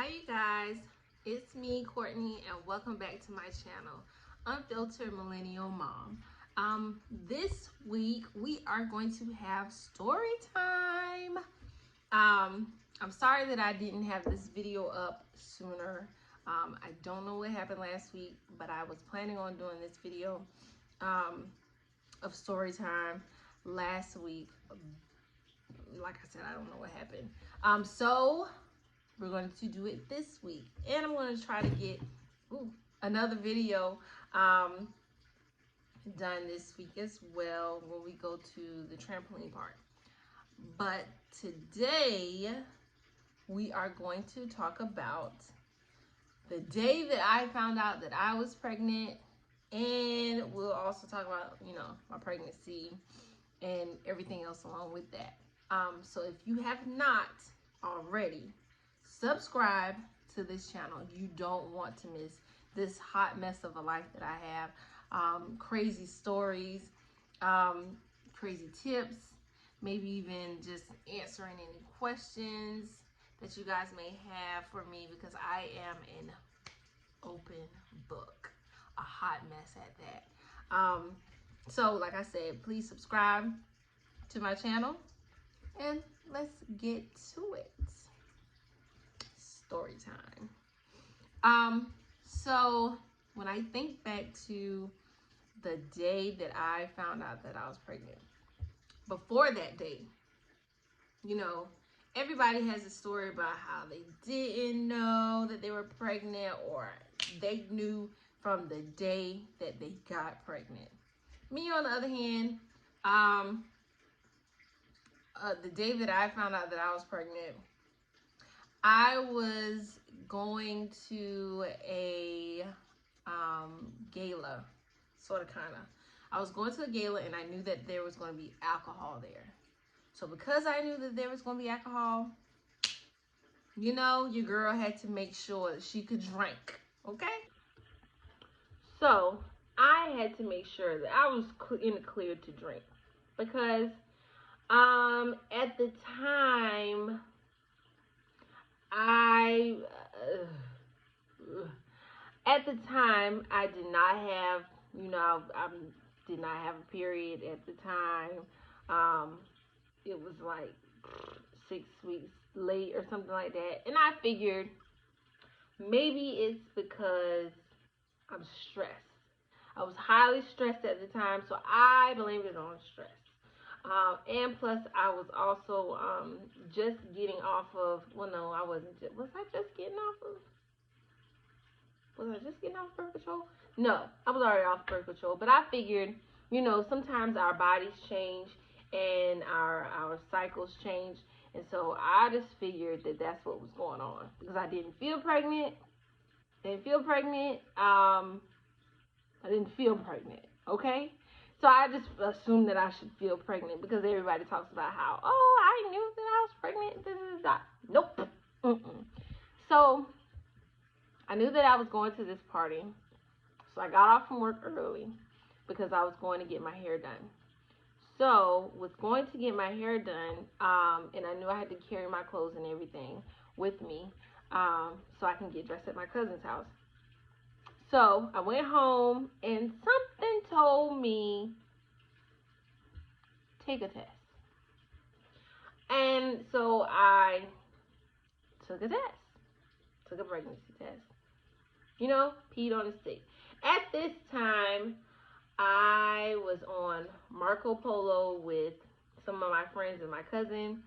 Hi you guys, it's me Courtney and welcome back to my channel, Unfiltered Millennial Mom. This week we are going to have story time. I'm sorry that I didn't have this video up sooner. I don't know what happened last week, but I was planning on doing this video of story time last week. Like I said, I don't know what happened. So we're going to do it this week, and I'm going to try to get another video done this week as well when we go to the trampoline park. But today we are going to talk about the day that I found out that I was pregnant, and we'll also talk about, my pregnancy and everything else along with that. So if you have not already, subscribe to this channel. You don't want to miss this hot mess of a life that I have. Crazy stories, crazy tips, maybe even just answering any questions that you guys may have for me, because I am an open book, a hot mess at that. So like I said, please subscribe to my channel and let's get to it. Story time. So when I think back to the day that I found out that I was pregnant, before that day, everybody has a story about how they didn't know that they were pregnant, or they knew from the day that they got pregnant. Me, on the other hand, the day that I found out that I was pregnant, I was going to a gala, sort of, kind of. I was going to a gala, and I knew that there was going to be alcohol there. So because I knew that there was going to be alcohol, your girl had to make sure that she could drink, okay? So I had to make sure that I was in the clear to drink, because at the time, I did not have, I did not have a period at the time. It was like 6 weeks late or something like that. And I figured maybe it's because I'm stressed. I was highly stressed at the time, so I blamed it on stress. And plus, I was also just getting off of, well, no, I wasn't. Was I just getting off birth control? No, I was already off birth control. But I figured, sometimes our bodies change and our cycles change. And so I just figured that that's what was going on, because I didn't feel pregnant. I didn't feel pregnant, okay? So I just assumed that I should feel pregnant, because everybody talks about how, oh, I knew that I was pregnant. Nope. So I knew that I was going to this party. So I got off from work early because I was going to get my hair done. So was going to get my hair done, and I knew I had to carry my clothes and everything with me, so I can get dressed at my cousin's house. So I went home, and something told me, take a test. And so I took a test, took a pregnancy test. Peed on a stick. At this time, I was on Marco Polo with some of my friends and my cousin.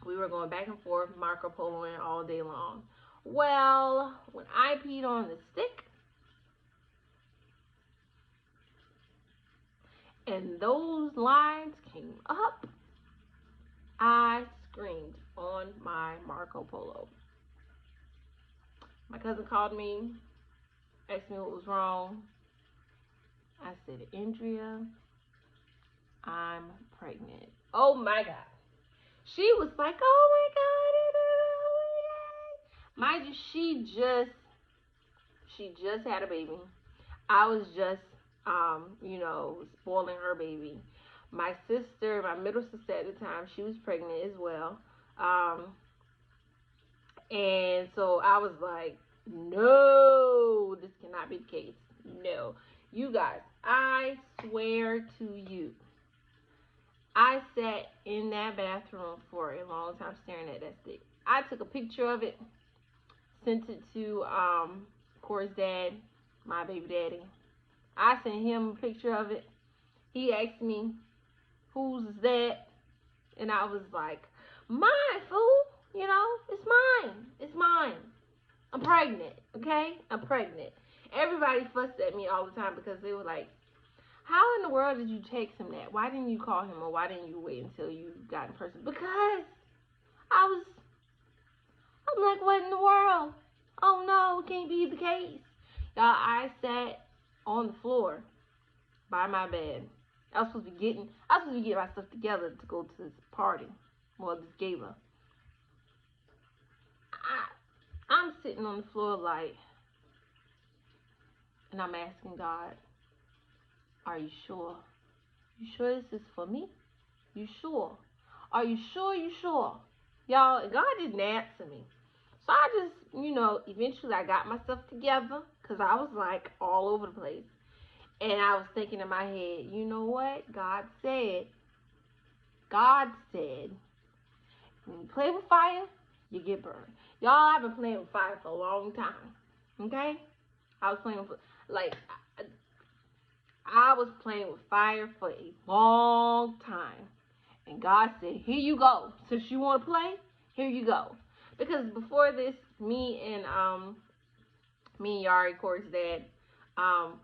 We were going back and forth Marco Poloing all day long. Well, when I peed on the stick, and those lines came up, I screamed on my Marco Polo. My cousin called me, asked me what was wrong. I said, Andrea, I'm pregnant. Oh my God. She was like, oh my God. Mind you, she just had a baby. I was just, spoiling her baby. My sister, my middle sister at the time, she was pregnant as well. And so I was like, no, this cannot be the case. No. You guys, I swear to you, I sat in that bathroom for a long time staring at that stick. I took a picture of it, sent it to Cori's dad, my baby daddy. I sent him a picture of it. He asked me, whose is that? And I was like, mine, fool. You know, it's mine. It's mine. I'm pregnant, okay? I'm pregnant. Everybody fussed at me all the time because they were like, how in the world did you text him that? Why didn't you call him, or why didn't you wait until you got in person? Because I'm like, what in the world? Oh no, it can't be the case. Y'all, I sat on the floor by my bed. I was supposed to be getting my stuff together to go to this party. Well, this gala. I'm sitting on the floor like, and I'm asking God, are you sure? You sure this is for me? You sure? Are you sure? You sure? Y'all, God didn't answer me. So I just, eventually I got myself together because I was like all over the place. And I was thinking in my head, you know what? God said, when you play with fire, you get burned. Y'all, I've been playing with fire for a long time. Okay? I was playing with, I was playing with fire for a long time. And God said, here you go. Since you want to play, here you go. Because before this, me and Yari, Cori's dad,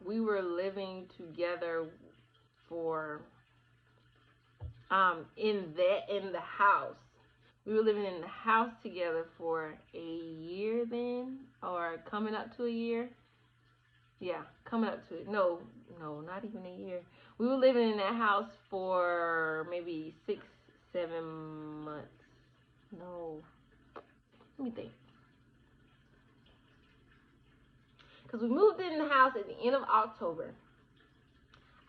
we were living together for in the house. We were living in the house together for a year then, or coming up to a year. Yeah, coming up to it. No, not even a year. We were living in that house for maybe 6-7 months. No, let me think. Because we moved in the house at the end of October.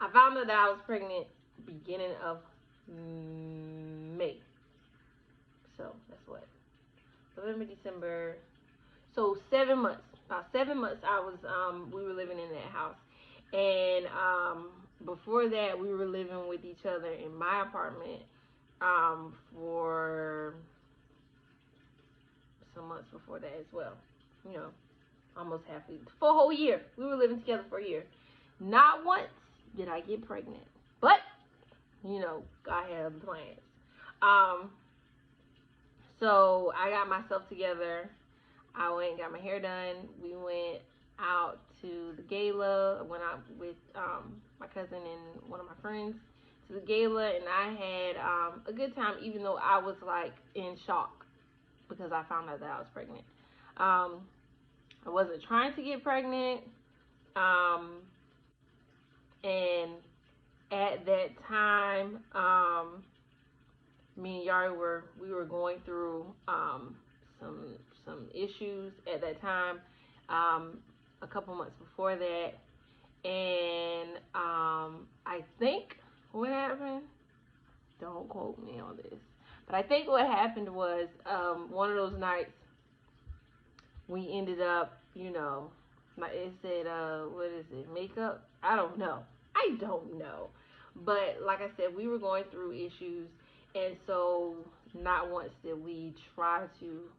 I found out that I was pregnant beginning of May. So that's what? November, December. So 7 months. About 7 months I was we were living in that house. And before that we were living with each other in my apartment for some months before that as well. Almost half for a whole year. We were living together for a year. Not once did I get pregnant. But, God had other plans. So I got myself together. I went and got my hair done. We went out to the gala. I went out with my cousin and one of my friends to the gala, and I had a good time, even though I was like in shock because I found out that I was pregnant. I wasn't trying to get pregnant, and at that time, me and Yari were going through some issues at that time, a couple months before that, and I think what happened, don't quote me on this, but I think what happened was one of those nights we ended up, it said, what is it, makeup? I don't know. But like I said, we were going through issues, and so not once did we try to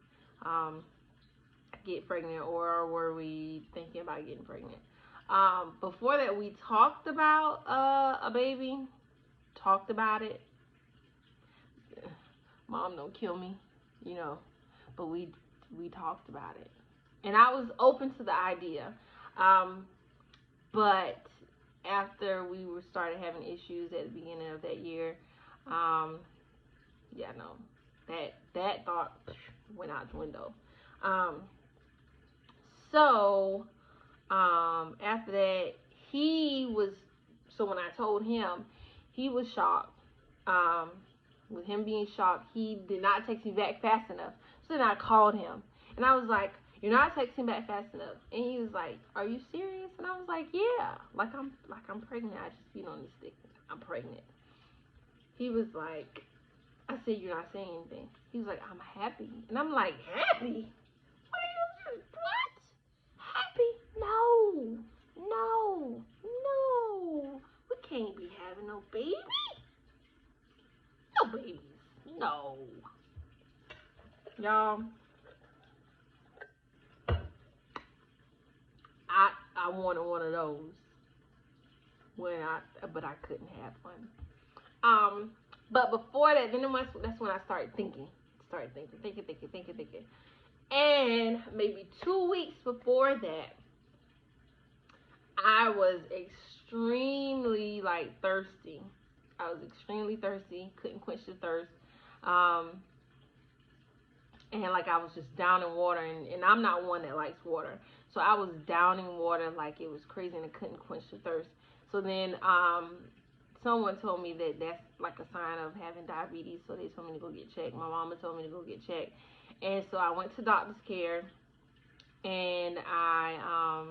get pregnant, or were we thinking about getting pregnant. Before that, we talked about a baby, talked about it. Mom, don't kill me, but we talked about it. And I was open to the idea. But after we started having issues at the beginning of that year, that thought went out the window. So after that, when I told him, he was shocked. With him being shocked, he did not text me back fast enough. So then I called him, and I was like, you're not texting back fast enough. And he was like, are you serious? And I was like, yeah, like I'm pregnant. I just beat on this stick. I'm pregnant. He was like, I said, you're not saying anything. He was like, I'm happy. And I'm like, happy? no, no. We can't be having no baby. No babies. No. Y'all, I wanted one of those but I couldn't have one. But before that, then that's when I started thinking. Thinking. And maybe 2 weeks before that, I was extremely thirsty. I was extremely thirsty, couldn't quench the thirst. And I was just down in water, and I'm not one that likes water. So I was down in water like it was crazy, and I couldn't quench the thirst. So then someone told me that that's like a sign of having diabetes, so they told me to go get checked. My mama told me to go get checked. And so I went to doctor's care, and I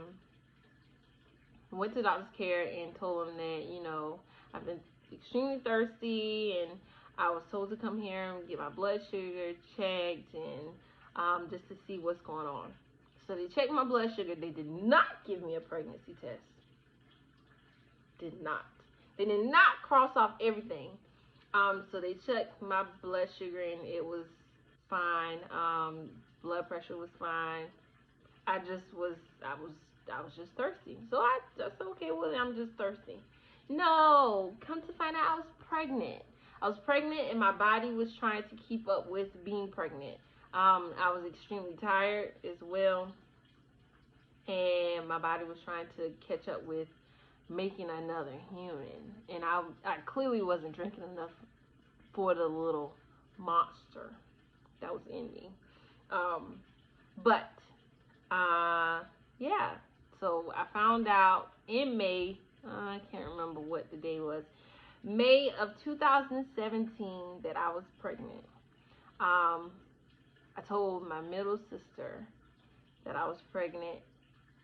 went to doctor's care and told them that, I've been extremely thirsty, and I was told to come here and get my blood sugar checked, and just to see what's going on. So they checked my blood sugar. They did not give me a pregnancy test. Did not. They did not cross off everything. So they checked my blood sugar, and it was fine. Blood pressure was fine. I was just thirsty. So I just, okay, well, I'm just thirsty. No, come to find out I was pregnant. I was pregnant, and my body was trying to keep up with being pregnant. I was extremely tired as well, and my body was trying to catch up with making another human. And I clearly wasn't drinking enough for the little monster that was in me. Yeah. So I found out in May, I can't remember what the day was, May of 2017, that I was pregnant. I told my middle sister that I was pregnant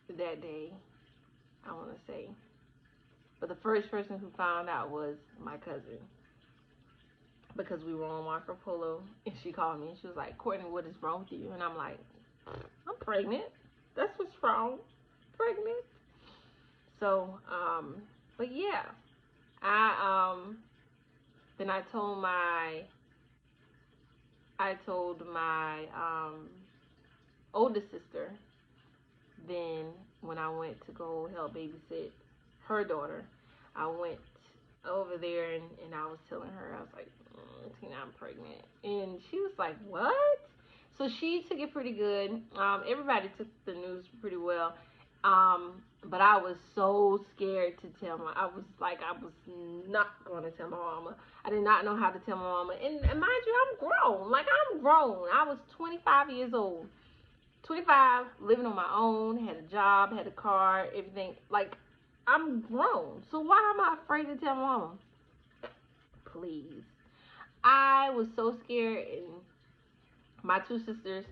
that day, I want to say. But the first person who found out was my cousin, because we were on Marco Polo, and she called me, and she was like, Courtney, what is wrong with you? And I'm like, I'm pregnant. That's what's wrong. Pregnant. So, but yeah, then I told my oldest sister. Then when I went to go help babysit her daughter, I went over there, and I was telling her, I was like, Tina, I'm pregnant. And she was like, what? So she took it pretty good. Everybody took the news pretty well. But I was so scared to tell I was not going to tell my mama. I did not know how to tell my mama. And mind you, I'm grown. I'm grown. I was 25 years old. 25, living on my own, had a job, had a car, everything. I'm grown. So why am I afraid to tell my mama? Please. I was so scared, and my two sisters,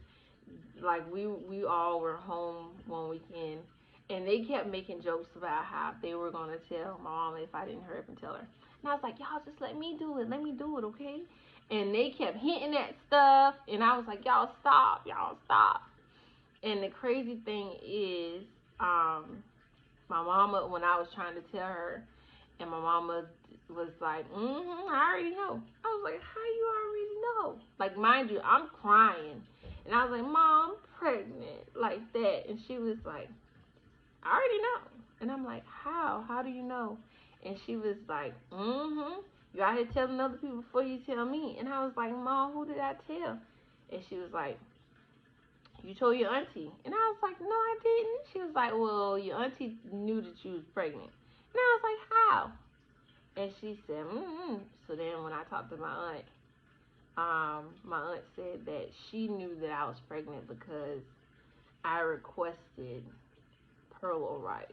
we all were home one weekend, and they kept making jokes about how they were going to tell my mama if I didn't hurry up and tell her. And I was like, y'all just let me do it, okay? And they kept hinting at stuff, and I was like, y'all stop. And the crazy thing is, my mama, when I was trying to tell her, and my mama was like, I already know. I was like, how you already know? Mind you, I'm crying. And I was like, Mom, I'm pregnant, like that. And she was like, I already know. And I'm like, how? How do you know? And she was like, you out here telling other people before you tell me. And I was like, Mom, who did I tell? And she was like, you told your auntie. And I was like, no, I didn't. She was like, well, your auntie knew that you was pregnant. And I was like, how? And she said, So then when I talked to my aunt said that she knew that I was pregnant because I requested Perlo rice.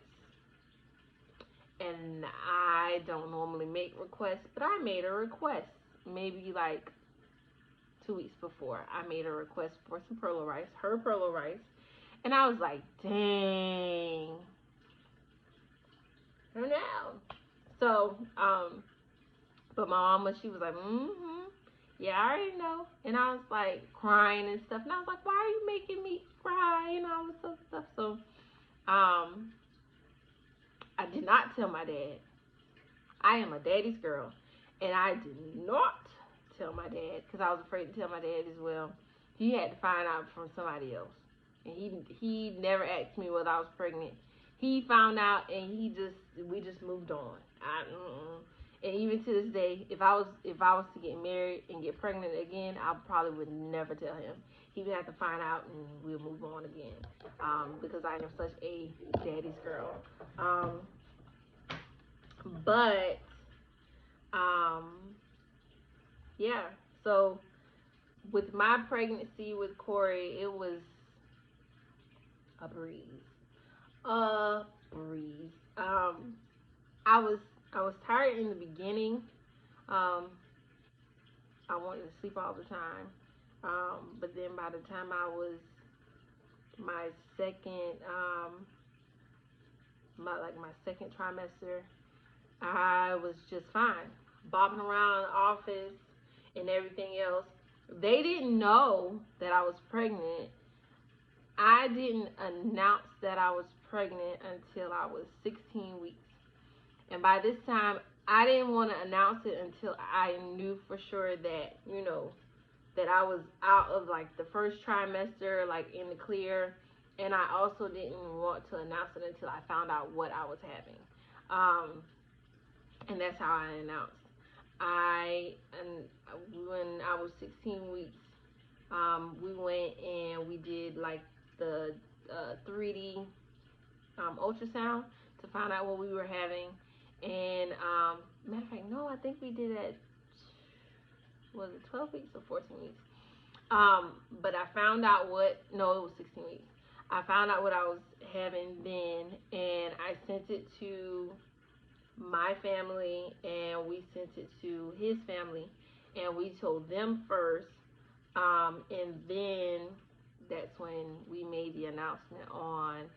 And I don't normally make requests, but I made a request. Maybe 2 weeks before, I made a request for some Perlo rice, her Perlo rice. And I was like, dang. I know. So, but my mama, she was like, yeah, I already know. And I was crying and stuff. And I was like, why are you making me cry and all this other stuff? So, I did not tell my dad. I am a daddy's girl, and I did not tell my dad because I was afraid to tell my dad as well. He had to find out from somebody else, and he never asked me whether I was pregnant. He found out, and we just moved on. And even to this day, if I was to get married and get pregnant again, I probably would never tell him. He would have to find out, and we'll move on again. Because I am such a daddy's girl. But um, yeah. So with my pregnancy with Cori, it was a breeze. A breeze. I was I was tired in the beginning. Um, I wanted to sleep all the time. But then by the time I was my second my second trimester, I was just fine, bobbing around the office and everything else. They didn't know that I was pregnant. I didn't announce that I was pregnant until I was 16 weeks. And by this time, I didn't want to announce it until I knew for sure that, that I was out of like the first trimester, like in the clear. And I also didn't want to announce it until I found out what I was having. And that's how I announced. When I was 16 weeks, we went and we did like the 3D ultrasound to find out what we were having. And matter of fact, no, I think we did it. Was it 12 weeks or 14 weeks? But I found out no, it was 16 weeks. I found out what I was having then, and I sent it to my family, and we sent it to his family, and we told them first, and then that's when we made the announcement on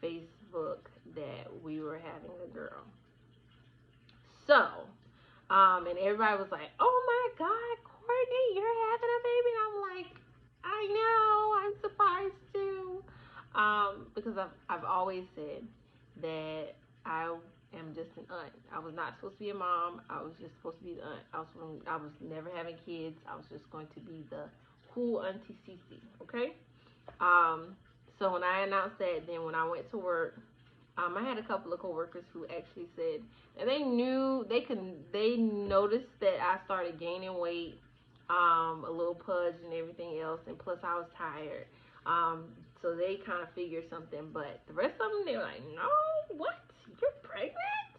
Facebook that we were having a girl. So, and everybody was like, "Oh my God, Courtney, you're having a baby!" And I'm like, "I know, I'm surprised too," because I've always said that I am just an aunt. I was not supposed to be a mom. I was just supposed to be the aunt. I was never having kids. I was just going to be the cool Auntie Cece. Okay. So when I announced that, then when I went to work, I had a couple of coworkers who actually said that they noticed that I started gaining weight, a little pudge and everything else, and plus I was tired. So they kind of figured something, but the rest of them, they were like, "No, what? You're pregnant?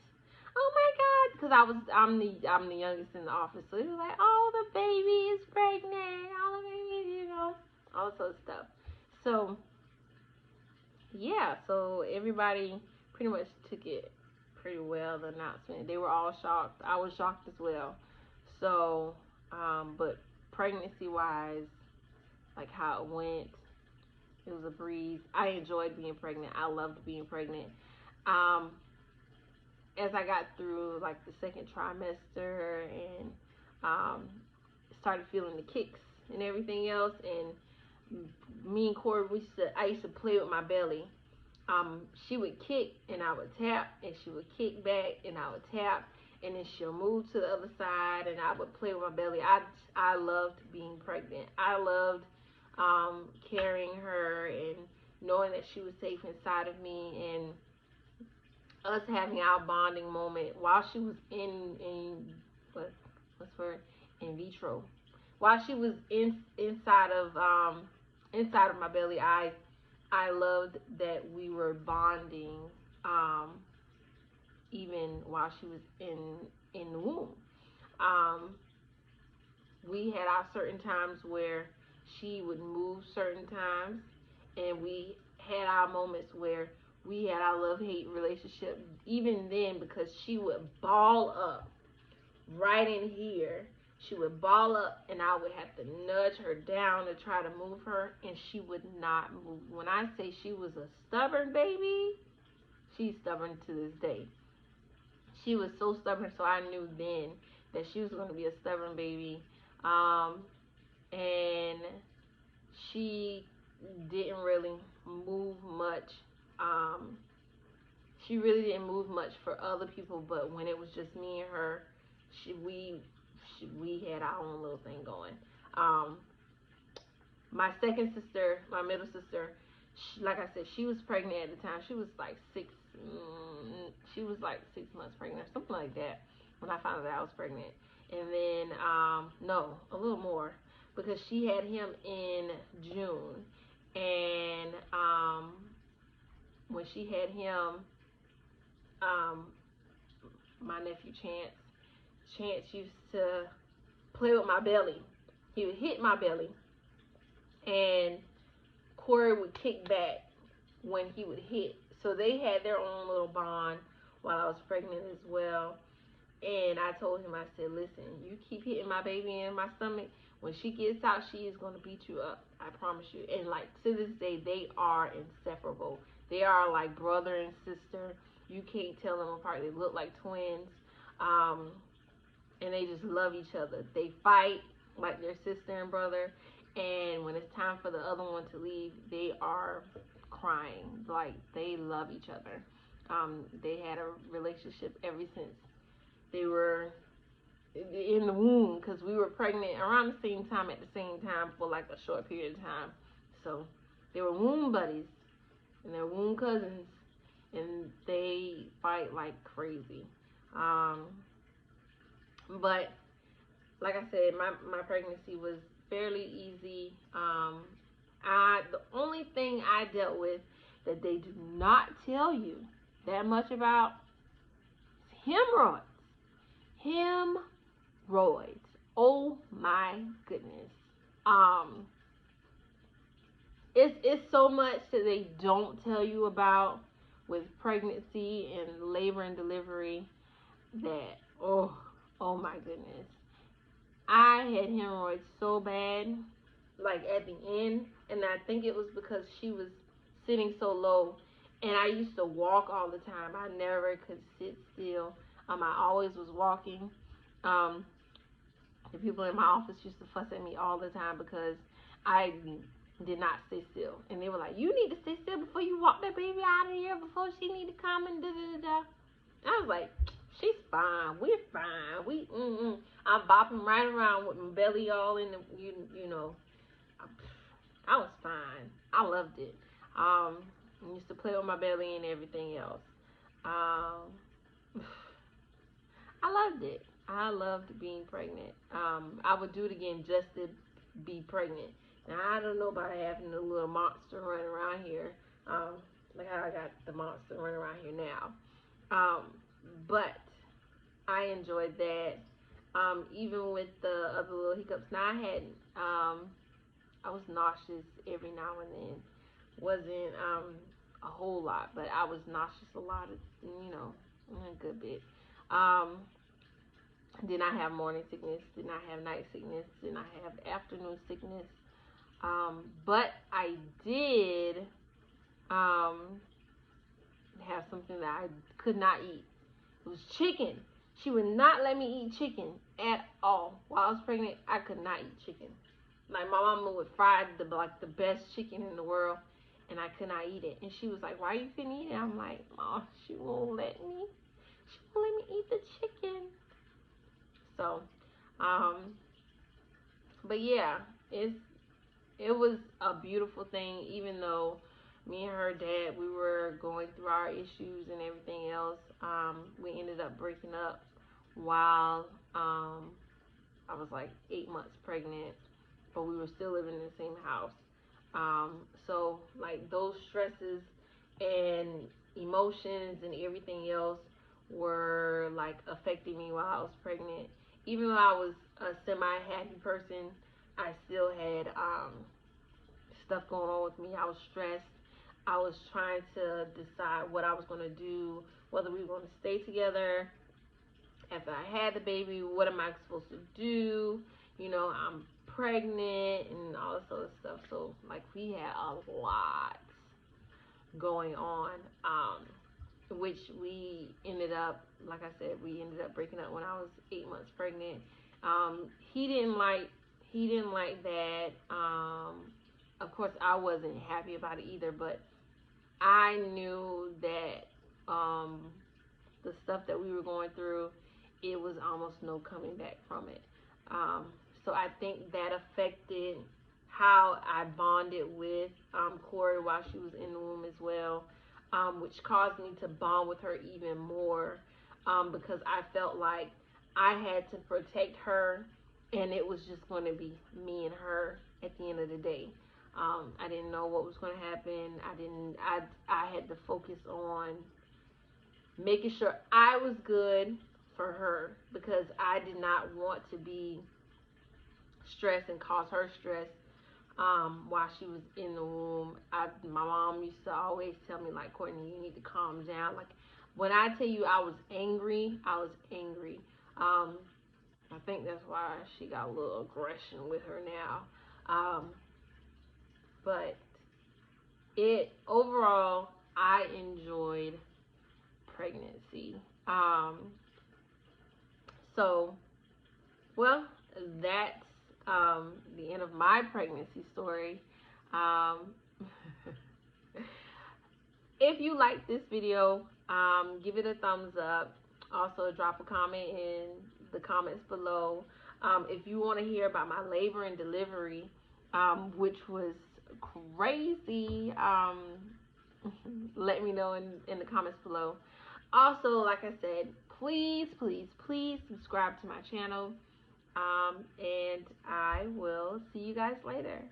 Oh my God!" Because I'm the youngest in the office, so they were like, "Oh, the baby is pregnant. Oh, the baby, all this other stuff." So yeah, so everybody pretty much took it pretty well, the announcement. They were all shocked. I was shocked as well. So, but pregnancy wise, like how it went, it was a breeze. I enjoyed being pregnant. I loved being pregnant. As I got through like the second trimester and started feeling the kicks and everything else, and me and Cori, I used to play with my belly. She would kick and I would tap, and she would kick back and I would tap, and then she'll move to the other side and I would play with my belly. I loved being pregnant. I loved carrying her and knowing that she was safe inside of me, and us having our bonding moment while she was what's for in vitro, while she was inside of my belly. I loved that we were bonding, even while she was in the womb. We had our certain times where she would move certain times, and we had our moments where we had our love-hate relationship even then, because she would ball up right in here. She would ball up and I would have to nudge her down to try to move her, and she would not move. When I say she was a stubborn baby, she's stubborn to this day. She was so stubborn, so I knew then that she was going to be a stubborn baby. And she didn't really move much. she really didn't move much for other people, but when it was just me and her, we had our own little thing going. My second sister, my middle sister, like I said, she was pregnant at the time. She was like she was like 6 months pregnant, something like that, when I found out I was pregnant. And then, no, a little more, because she had him in June. And when she had him, my nephew Chance used to play with my belly. He would hit my belly, and Cori would kick back when he would hit. So they had their own little bond while I was pregnant as well. And I told him, I said, listen, you keep hitting my baby in my stomach. When she gets out, she is going to beat you up. I promise you. And like to this day, they are inseparable. They are like brother and sister. You can't tell them apart. They look like twins. And they just love each other. They fight like their sister and brother. And when it's time for the other one to leave, they are crying. Like, they love each other. They had a relationship ever since they were in the womb, because we were pregnant around the same time at the same time for like a short period of time. So they were womb buddies, and they're womb cousins, and they fight like crazy. But like I said, my pregnancy was fairly easy. The only thing I dealt with that they do not tell you that much about is hemorrhoids. Hemorrhoids. Oh my goodness. It's so much that they don't tell you about with pregnancy and labor and delivery that oh my goodness. I had hemorrhoids so bad, like at the end, and I think it was because she was sitting so low, and I used to walk all the time. I never could sit still. I always was walking. The people in my office used to fuss at me all the time because I did not stay still, and they were like, "You need to stay still before you walk that baby out of here, before she need to come and da da da." I was like, she's fine. We're fine. I'm bopping right around with my belly all in the, you know. I was fine. I loved it. I used to play with my belly and everything else. I loved it. I loved being pregnant. I would do it again just to be pregnant. Now, I don't know about having a little monster running around here. Like how I got the monster running around here now. But I enjoyed that. Even with the other little hiccups. Now I was nauseous every now and then. Wasn't a whole lot, but I was nauseous a lot of, a good bit. Did not have morning sickness, did not have night sickness, did not have afternoon sickness. But I did have something that I could not eat. It was chicken. She would not let me eat chicken at all. While I was pregnant, I could not eat chicken. Like, my mama would fry the best chicken in the world, and I could not eat it. And she was like, "Why you couldn't eat it?" I'm like, "Oh, she won't let me. She won't let me eat the chicken." So, but yeah, it was a beautiful thing, even though me and her dad, we were going through our issues and everything else. We ended up breaking up while I was like 8 months pregnant, but we were still living in the same house. So like those stresses and emotions and everything else were like affecting me while I was pregnant. Even though I was a semi-happy person, I still had stuff going on with me. I was stressed. I was trying to decide what I was going to do, whether we were going to stay together after I had the baby. What am I supposed to do? I'm pregnant and all this other stuff. So like we had a lot going on, which we ended up, like I said, we ended up breaking up when I was 8 months pregnant. He didn't like that. Of course, I wasn't happy about it either, but I knew that the stuff that we were going through, it was almost no coming back from it. Um, so I think that affected how I bonded with Cori while she was in the womb as well, which caused me to bond with her even more, because I felt like I had to protect her, and it was just going to be me and her at the end of the day. I didn't know what was going to happen. I had to focus on making sure I was good for her, because I did not want to be stressed and cause her stress while she was in the womb. My mom used to always tell me, like, Courtney, you need to calm down. Like, when I tell you I was angry, I was angry. I think that's why she got a little aggression with her now. But it overall, I enjoyed pregnancy. So, well, that's the end of my pregnancy story. Um, if you like this video, give it a thumbs up. Also, drop a comment in the comments below. If you want to hear about my labor and delivery, which was crazy, let me know in the comments below. Also, like I said, please, please, please subscribe to my channel. And I will see you guys later.